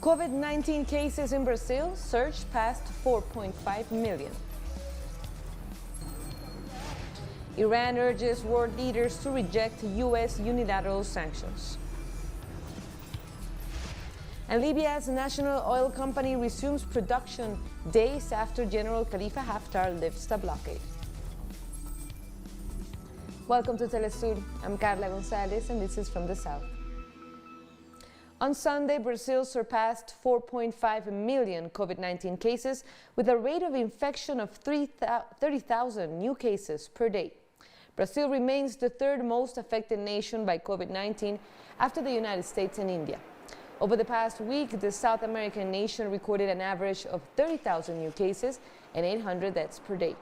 COVID-19 cases in Brazil surged past 4.5 million. Iran urges world leaders to reject U.S. unilateral sanctions. And Libya's national oil company resumes production days after General Khalifa Haftar lifts the blockade. Welcome to TeleSUR. I'm Carla Gonzalez, and this is from the South. On Sunday, Brazil surpassed 4.5 million COVID-19 cases with a rate of infection of 30,000 new cases per day. Brazil remains the third most affected nation by COVID-19 after the United States and India. Over the past week, the South American nation recorded an average of 30,000 new cases and 800 deaths per day,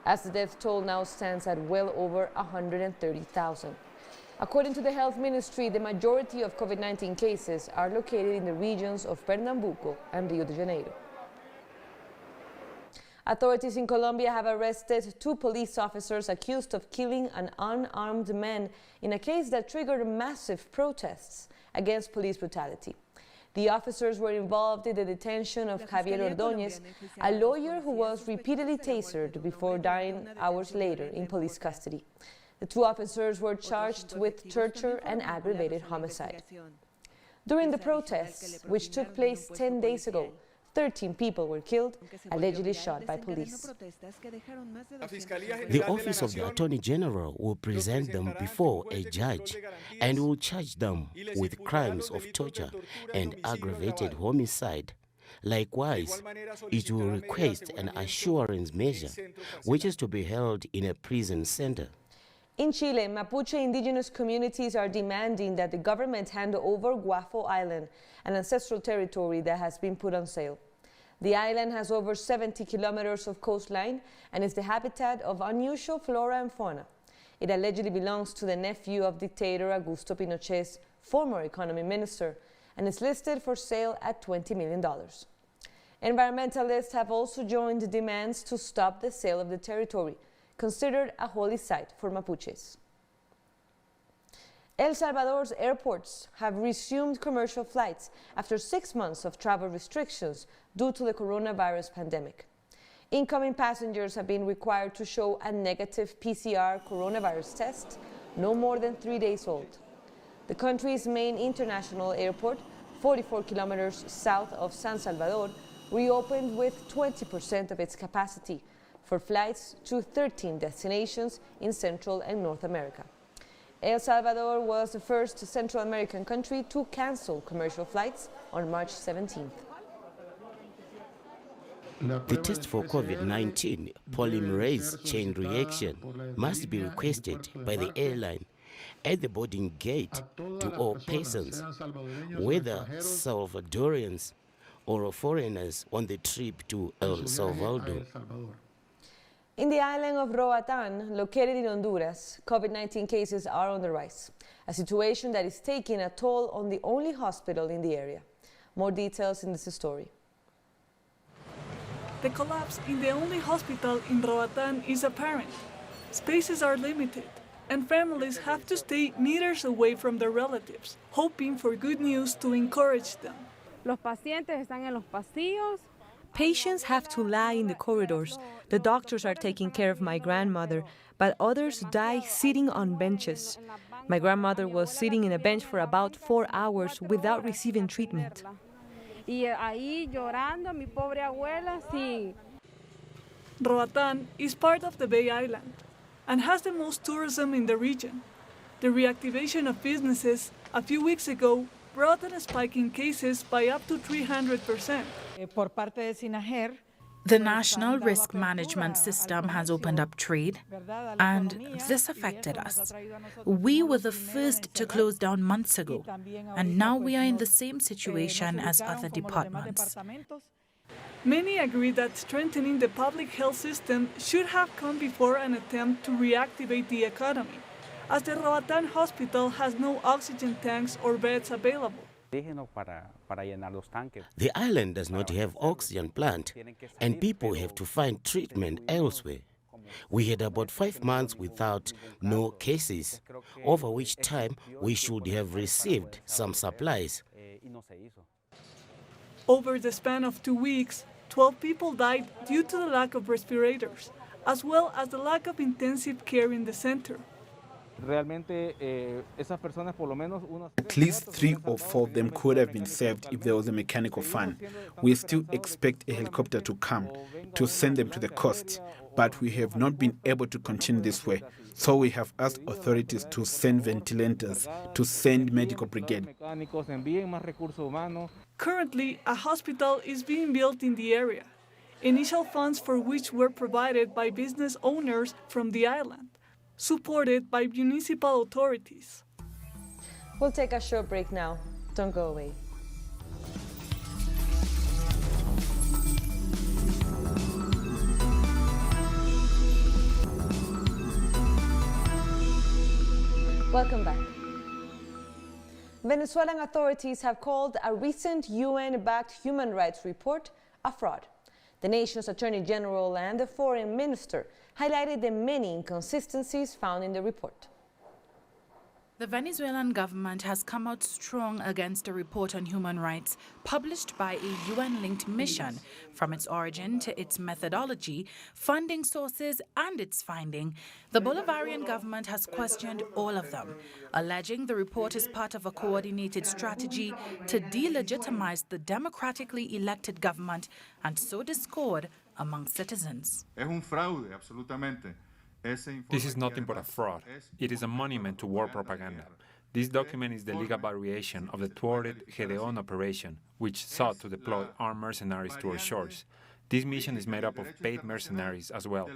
as the death toll now stands at well over 130,000. According to the Health Ministry, the majority of COVID-19 cases are located in the regions of Pernambuco and Rio de Janeiro. Authorities in Colombia have arrested 2 police officers accused of killing an unarmed man in a case that triggered massive protests against police brutality. The officers were involved in the detention of Javier Ordóñez, a lawyer who was repeatedly tasered before dying hours later in police custody. The 2 officers were charged with torture and aggravated homicide. During the protests, which took place 10 days ago, 13 people were killed, allegedly shot by police. The Office of the Attorney General will present them before a judge and will charge them with crimes of torture and aggravated homicide. Likewise, it will request an assurance measure, which is to be held in a prison center. In Chile, Mapuche indigenous communities are demanding that the government hand over Guafo Island, an ancestral territory that has been put on sale. The island has over 70 kilometers of coastline and is the habitat of unusual flora and fauna. It allegedly belongs to the nephew of dictator Augusto Pinochet's former economy minister and is listed for sale at $20 million. Environmentalists have also joined the demands to stop the sale of the territory, considered a holy site for Mapuches. El Salvador's airports have resumed commercial flights after 6 months of travel restrictions due to the coronavirus pandemic. Incoming passengers have been required to show a negative PCR coronavirus test no more than 3 days old. The country's main international airport, 44 kilometers south of San Salvador, reopened with 20% of its capacity for flights to 13 destinations in Central and North America. El Salvador was the first Central American country to cancel commercial flights on March 17th. The test for COVID-19 polymerase chain reaction must be requested by the airline at the boarding gate to all persons, whether Salvadorians or foreigners on the trip to El Salvador. In the island of Roatan, located in Honduras, COVID-19 cases are on the rise, a situation that is taking a toll on the only hospital in the area. More details in this story. The collapse in the only hospital in Roatan is apparent. Spaces are limited, and families have to stay meters away from their relatives, hoping for good news to encourage them. Los pacientes están en los pasillos. Patients have to lie in the corridors. The doctors are taking care of my grandmother, but others die sitting on benches. My grandmother was sitting in a bench for about 4 hours without receiving treatment. Roatan is part of the Bay Island and has the most tourism in the region. The reactivation of businesses a few weeks ago brought a spike in cases by up to 300%. The National Risk Management System has opened up trade, and this affected us. We were the first to close down months ago, and now we are in the same situation as other departments. Many agree that strengthening the public health system should have come before an attempt to reactivate the economy, as the Roatan hospital has no oxygen tanks or beds available. The island does not have oxygen plant, and people have to find treatment elsewhere. We had about 5 months without no cases, over which time we should have received some supplies. Over the span of 2 weeks, 12 people died due to the lack of respirators, as well as the lack of intensive care in the center. At least 3 or 4 of them could have been saved if there was a mechanical fan. We still expect a helicopter to come to send them to the coast, but we have not been able to continue this way. So we have asked authorities to send ventilators, to send medical brigade. Currently, a hospital is being built in the area, initial funds for which were provided by business owners from the island, supported by municipal authorities. We'll take a short break now. Don't go away. Welcome back. Venezuelan authorities have called a recent UN-backed human rights report a fraud. The nation's Attorney General and the Foreign Minister highlighted the many inconsistencies found in the report. The Venezuelan government has come out strong against a report on human rights published by a UN-linked mission, from its origin to its methodology, funding sources and its finding. The Bolivarian government has questioned all of them, alleging the report is part of a coordinated strategy to delegitimize the democratically elected government and sow discord among citizens. This is nothing but a fraud. It is a monument to war propaganda. This document is the legal variation of the thwarted Gedeon operation, which sought to deploy armed mercenaries to our shores. This mission is made up of paid mercenaries as well.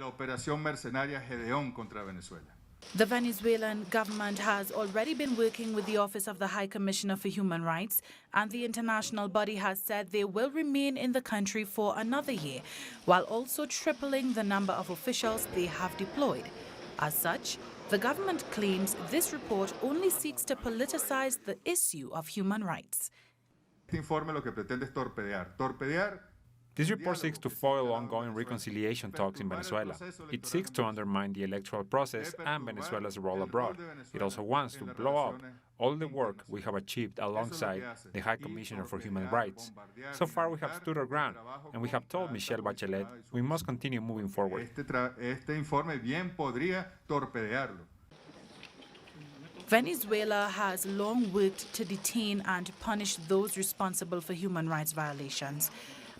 The Venezuelan government has already been working with the Office of the High Commissioner for Human Rights, and the international body has said they will remain in the country for another year, while also tripling the number of officials they have deployed. As such, the government claims this report only seeks to politicize the issue of human rights. This report seeks to foil ongoing reconciliation talks in Venezuela. It seeks to undermine the electoral process and Venezuela's role abroad. It also wants to blow up all the work we have achieved alongside the High Commissioner for Human Rights. So far we have stood our ground, and we have told Michelle Bachelet we must continue moving forward. Venezuela has long worked to detain and punish those responsible for human rights violations.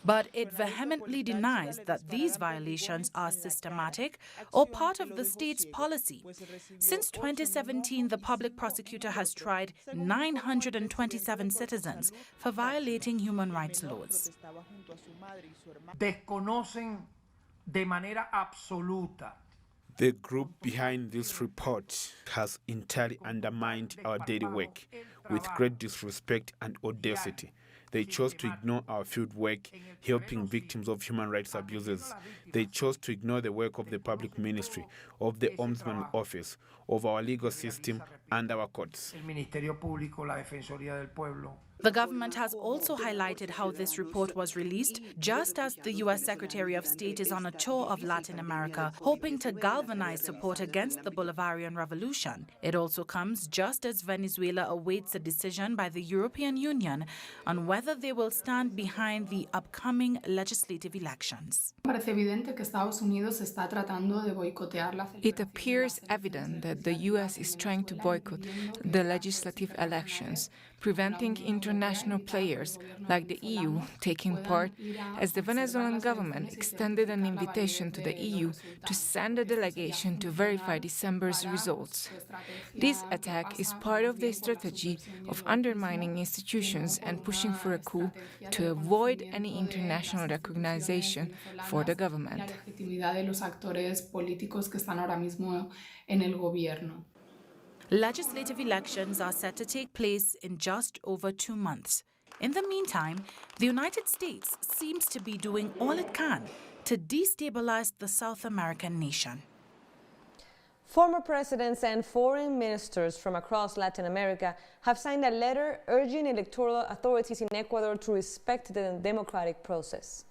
But it vehemently denies that these violations are systematic or part of the state's policy. Since 2017, the public prosecutor has tried 927 citizens for violating human rights laws. Desconocen de manera absoluta. The group behind this report has entirely undermined our daily work with great disrespect and audacity. They chose to ignore our field work helping victims of human rights abuses. They chose to ignore the work of the public ministry, of the Ombudsman Office, of our legal system and our courts. The government has also highlighted how this report was released just as the U.S. Secretary of State is on a tour of Latin America, hoping to galvanize support against the Bolivarian Revolution. It also comes just as Venezuela awaits a decision by the European Union on whether they will stand behind the upcoming legislative elections. It appears evident that the U.S. is trying to boycott the legislative elections, preventing international players like the EU taking part, as the Venezuelan government extended an invitation to the EU to send a delegation to verify December's results. This attack is part of the strategy of undermining institutions and pushing for a coup to avoid any international recognition for the government. Legislative elections are set to take place in just over 2 months. In the meantime, the United States seems to be doing all it can to destabilize the South American nation. Former presidents and foreign ministers from across Latin America have signed a letter urging electoral authorities in Ecuador to respect the democratic process.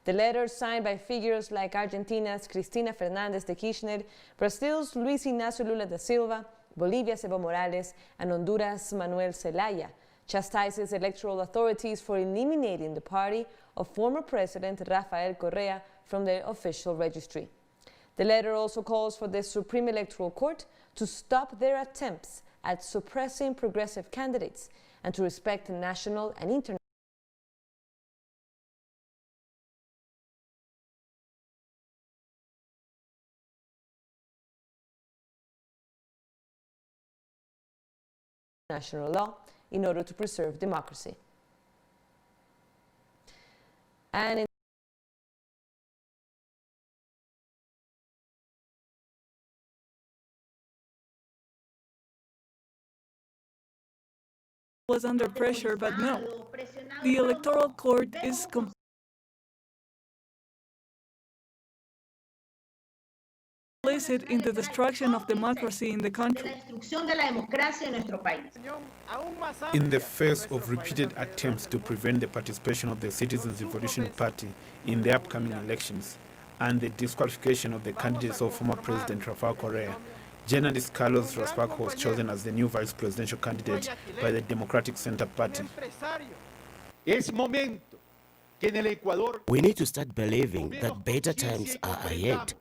The letter, signed by figures like Argentina's Cristina Fernández de Kirchner, Brazil's Luis Inácio Lula da Silva, Bolivia's Evo Morales, and Honduras' Manuel Zelaya, chastises electoral authorities for eliminating the party of former President Rafael Correa from their official registry. The letter also calls for the Supreme Electoral Court to stop their attempts at suppressing progressive candidates and to respect national and international law in order to preserve democracy. And was under pressure, but no. The Electoral Court is complicit in the destruction of democracy in the country. In the face of repeated attempts to prevent the participation of the Citizens Revolution Party in the upcoming elections and the disqualification of the candidates of former President Rafael Correa, journalist Carlos Raspaco was chosen as the new vice presidential candidate by the Democratic Center Party. We need to start believing that better times are ahead.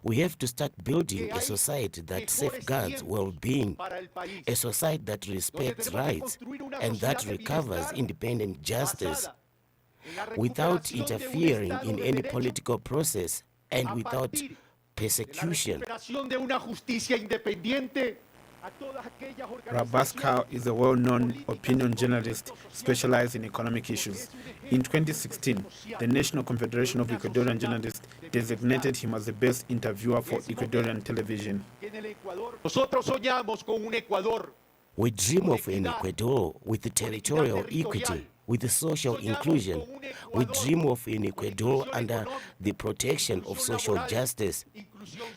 We have to start building a society that safeguards well-being, a society that respects rights, and that recovers independent justice, without interfering in any political process and without persecution. Rabasco is a well-known opinion journalist specialized in economic issues. In 2016, the National Confederation of Ecuadorian Journalists designated him as the best interviewer for Ecuadorian television. We dream of an Ecuador with territorial equity, with social inclusion. We dream of an Ecuador under the protection of social justice.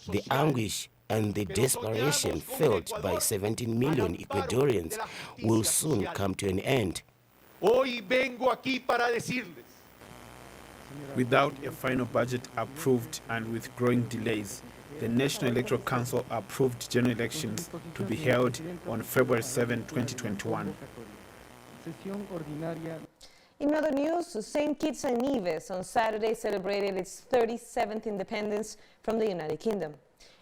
The anguish and the desperation felt by 17 million Ecuadorians will soon come to an end. Without a final budget approved and with growing delays, the National Electoral Council approved general elections to be held on February 7, 2021. In other news, St. Kitts and Nevis on Saturday celebrated its 37th independence from the United Kingdom.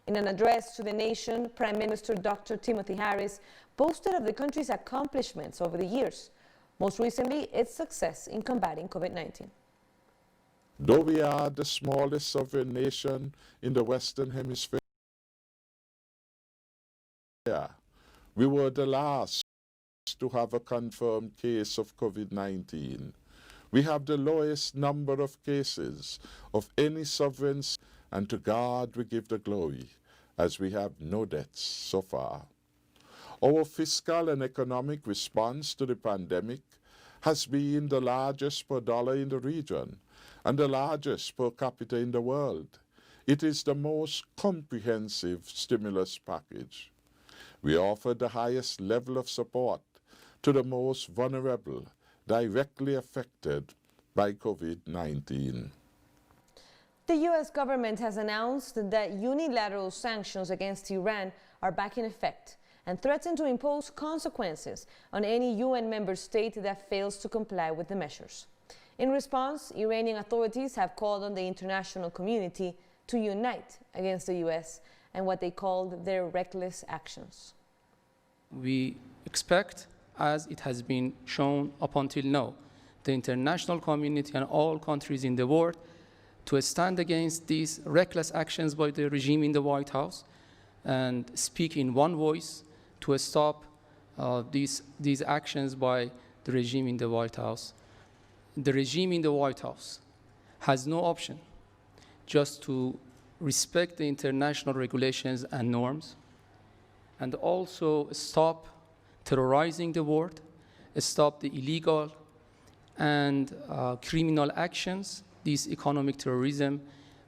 In an address to the nation, Prime Minister Dr. Timothy Harris boasted of the country's accomplishments over the years, most recently its success in combating COVID-19. Though we are the smallest sovereign nation in the Western Hemisphere, we were the last to have a confirmed case of COVID-19. We have the lowest number of cases of any sovereign, and to God we give the glory, as we have no deaths so far. Our fiscal and economic response to the pandemic has been the largest per dollar in the region and the largest per capita in the world. It is the most comprehensive stimulus package. We offer the highest level of support to the most vulnerable, directly affected by COVID-19. The U.S. government has announced that unilateral sanctions against Iran are back in effect and threaten to impose consequences on any UN member state that fails to comply with the measures. In response, Iranian authorities have called on the international community to unite against the U.S. and what they called their reckless actions. We expect, as it has been shown up until now, the international community and all countries in the world to stand against these reckless actions by the regime in the White House and speak in one voice to stop these actions by the regime in the White House. The regime in the White House has no option just to respect the international regulations and norms and also stop terrorizing the world, stop the illegal and criminal actions, these economic terrorism,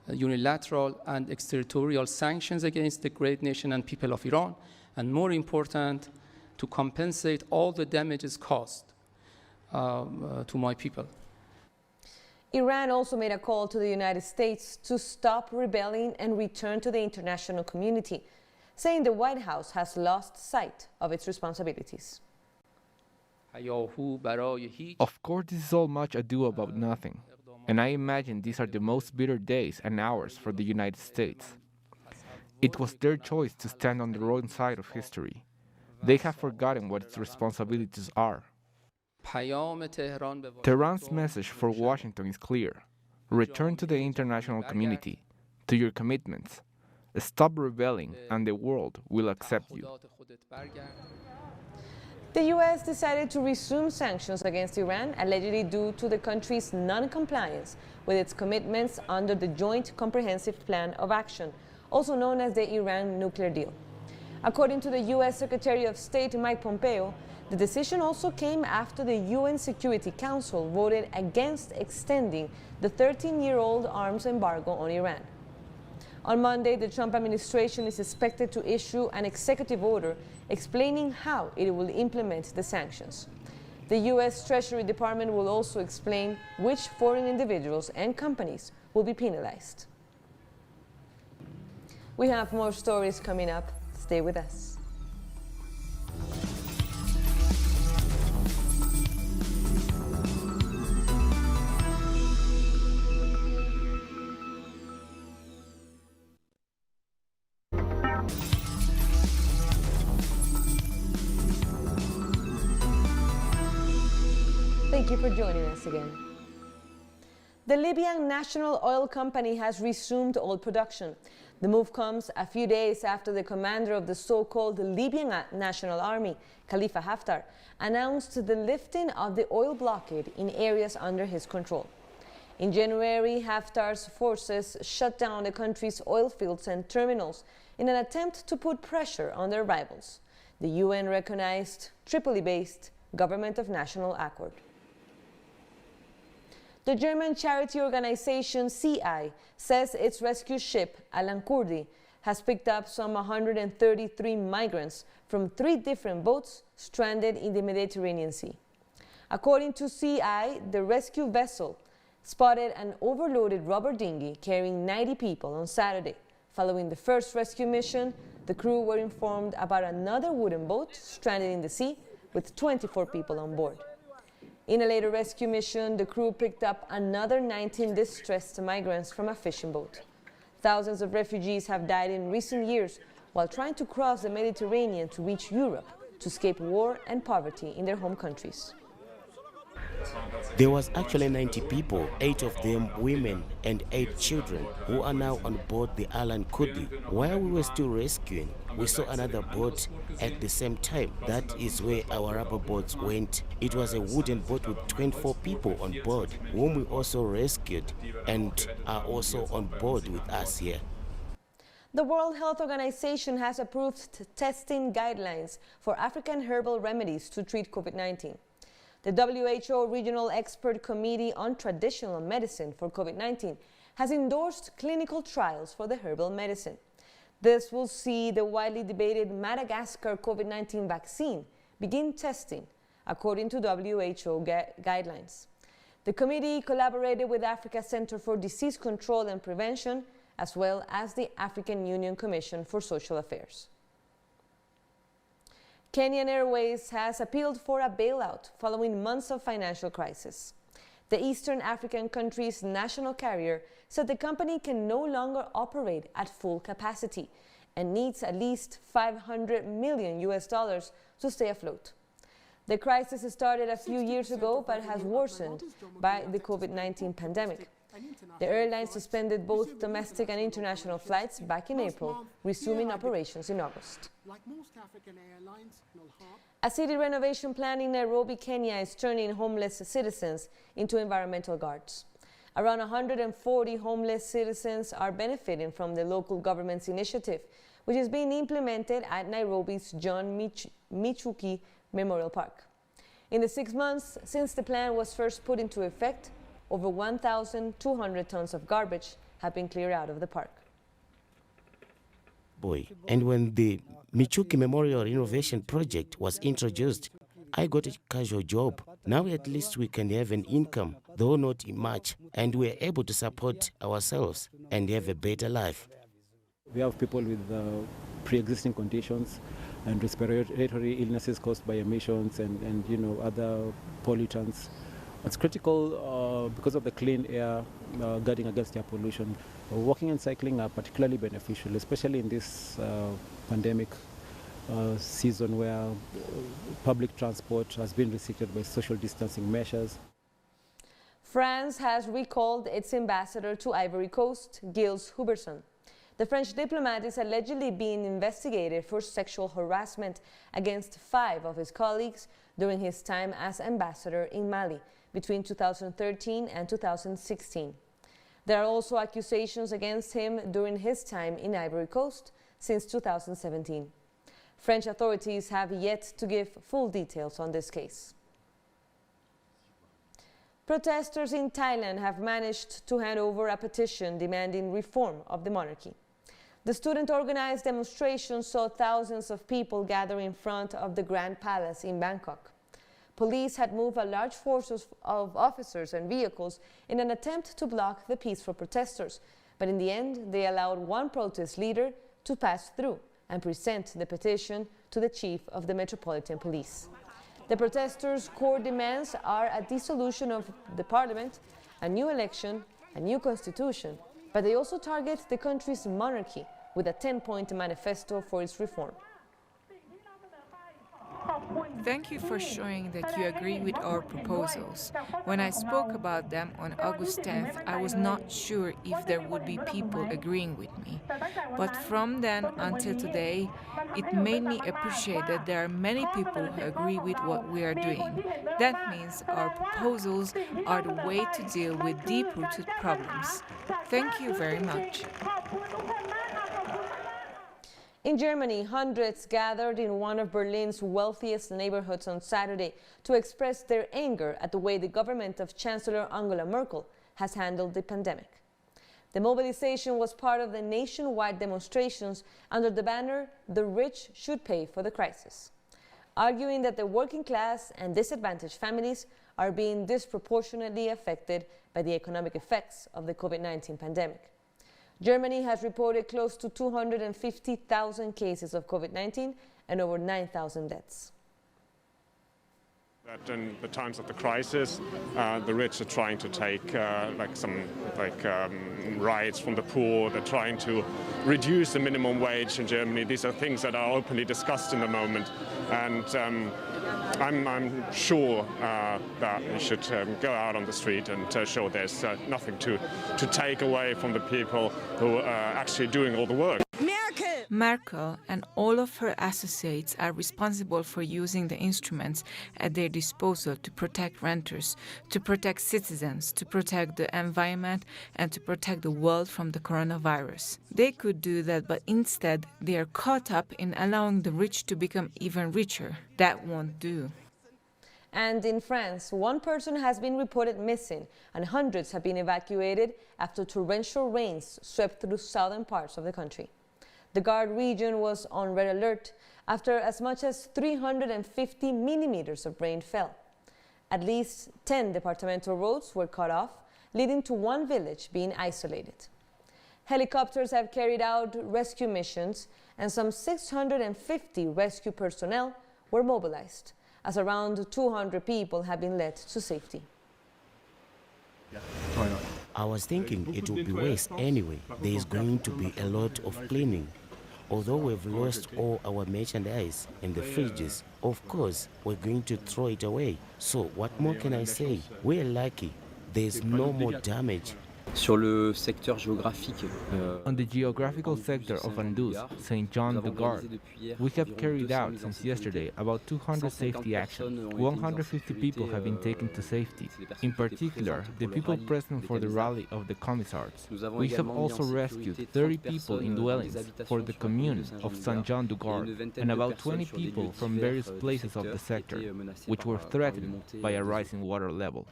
unilateral and extraterritorial sanctions against the great nation and people of Iran, and more important, to compensate all the damages caused to my people. Iran also made a call to the United States to stop rebelling and return to the international community, saying the White House has lost sight of its responsibilities. Of course, this is all much ado about nothing, and I imagine these are the most bitter days and hours for the United States. It was their choice to stand on the wrong side of history. They have forgotten what its responsibilities are. Tehran's message for Washington is clear. Return to the international community, to your commitments. Stop rebelling, and the world will accept you. The U.S. decided to resume sanctions against Iran, allegedly due to the country's non-compliance with its commitments under the Joint Comprehensive Plan of Action, also known as the Iran nuclear deal. According to the U.S. Secretary of State Mike Pompeo, the decision also came after the UN Security Council voted against extending the 13-year-old arms embargo on Iran. On Monday, the Trump administration is expected to issue an executive order explaining how it will implement the sanctions. The U.S. Treasury Department will also explain which foreign individuals and companies will be penalized. We have more stories coming up. Stay with us. Thank you for joining us again. The Libyan National Oil Company has resumed oil production. The move comes a few days after the commander of the so-called Libyan National Army, Khalifa Haftar, announced the lifting of the oil blockade in areas under his control. In January, Haftar's forces shut down the country's oil fields and terminals in an attempt to put pressure on their rivals, the UN-recognized Tripoli-based Government of National Accord. The German charity organization CI says its rescue ship, Alan Kurdi, has picked up some 133 migrants from 3 different boats stranded in the Mediterranean Sea. According to CI, the rescue vessel spotted an overloaded rubber dinghy carrying 90 people on Saturday. Following the first rescue mission, the crew were informed about another wooden boat stranded in the sea with 24 people on board. In a later rescue mission, the crew picked up another 19 distressed migrants from a fishing boat. Thousands of refugees have died in recent years while trying to cross the Mediterranean to reach Europe to escape war and poverty in their home countries. There was actually 90 people, 8 of them women and 8 children, who are now on board the Alan Kurdi. While we were still rescuing, we saw another boat at the same time. That is where our rubber boats went. It was a wooden boat with 24 people on board, whom we also rescued and are also on board with us here. The World Health Organization has approved testing guidelines for African herbal remedies to treat COVID-19. The WHO Regional Expert Committee on Traditional Medicine for COVID-19 has endorsed clinical trials for the herbal medicine. This will see the widely debated Madagascar COVID-19 vaccine begin testing, according to WHO guidelines. The committee collaborated with Africa Center for Disease Control and Prevention, as well as the African Union Commission for Social Affairs. Kenyan Airways has appealed for a bailout following months of financial crisis. The Eastern African country's national carrier said the company can no longer operate at full capacity and needs at least $500 million to stay afloat. The crisis started a few years ago but has worsened by the COVID-19 pandemic. The airline suspended both domestic and international flights back in April, resuming operations in August. A city renovation plan in Nairobi, Kenya is turning homeless citizens into environmental guards. Around 140 homeless citizens are benefiting from the local government's initiative, which is being implemented at Nairobi's John Michuki Memorial Park. In the 6 months since the plan was first put into effect, over 1,200 tons of garbage have been cleared out of the park. And when the Michuki Memorial Renovation Project was introduced, I got a casual job. Now at least we can have an income, though not much, and we're able to support ourselves and have a better life. We have people with pre-existing conditions and respiratory illnesses caused by emissions and other pollutants. It's critical because of the clean air, guarding against air pollution. Walking and cycling are particularly beneficial, especially in this pandemic season where public transport has been restricted by social distancing measures. France has recalled its ambassador to Ivory Coast, Gilles Huberson. The French diplomat is allegedly being investigated for sexual harassment against 5 of his colleagues during his time as ambassador in Mali between 2013 and 2016. There are also accusations against him during his time in Ivory Coast since 2017. French authorities have yet to give full details on this case. Protesters in Thailand have managed to hand over a petition demanding reform of the monarchy. The student-organized demonstration saw thousands of people gather in front of the Grand Palace in Bangkok. Police had moved a large force of officers and vehicles in an attempt to block the peaceful protesters, but in the end they allowed one protest leader to pass through and present the petition to the chief of the Metropolitan Police. The protesters' core demands are a dissolution of the parliament, a new election, a new constitution, but they also target the country's monarchy with a 10-point manifesto for its reform. Thank you for showing that you agree with our proposals. When I spoke about them on August 10th, I was not sure if there would be people agreeing with me. But from then until today, it made me appreciate that there are many people who agree with what we are doing. That means our proposals are the way to deal with deep-rooted problems. Thank you very much. In Germany, hundreds gathered in one of Berlin's wealthiest neighborhoods on Saturday to express their anger at the way the government of Chancellor Angela Merkel has handled the pandemic. The mobilization was part of the nationwide demonstrations under the banner "The rich should pay for the crisis," arguing that the working class and disadvantaged families are being disproportionately affected by the economic effects of the COVID-19 pandemic. Germany has reported close to 250,000 cases of COVID-19 and over 9,000 deaths. That in the times of the crisis, the rich are trying to take rights from the poor. They're trying to reduce the minimum wage in Germany. These are things that are openly discussed in the moment, and I'm sure that we should go out on the street and show there's nothing to take away from the people who are actually doing all the work. Merkel and all of her associates are responsible for using the instruments at their disposal to protect renters, to protect citizens, to protect the environment, and to protect the world from the coronavirus. They could do that, but instead they are caught up in allowing the rich to become even richer. That won't do. And in France, one person has been reported missing and hundreds have been evacuated after torrential rains swept through southern parts of the country. The Gard region was on red alert after as much as 350 millimeters of rain fell. At least 10 departmental roads were cut off, leading to one village being isolated. Helicopters have carried out rescue missions and some 650 rescue personnel were mobilized, as around 200 people have been led to safety. I was thinking it would be worse anyway. There is going to be a lot of cleaning. Although we've lost all our merchandise and the fridges, of course, we're going to throw it away. So what more can I say? We're lucky. There's no more damage. Sur le secteur géographique, on the geographical sector of Anduz, St. John de Gard, we have carried out since yesterday about 200 safety actions. 150 people have been taken to safety, in particular the people present for the rally of the commissars. We have also rescued 30 people in dwellings for the commune of St. John de Gard and about 20 people from various places of the sector, which were threatened by a rising water level.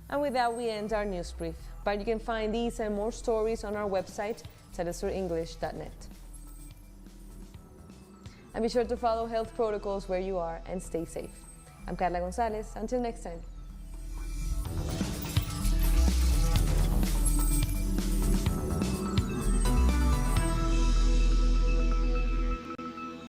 And with that, we end our news brief. But you can find these and more stories on our website, telesurenglish.net. And be sure to follow health protocols where you are and stay safe. I'm Carla Gonzalez. Until next time.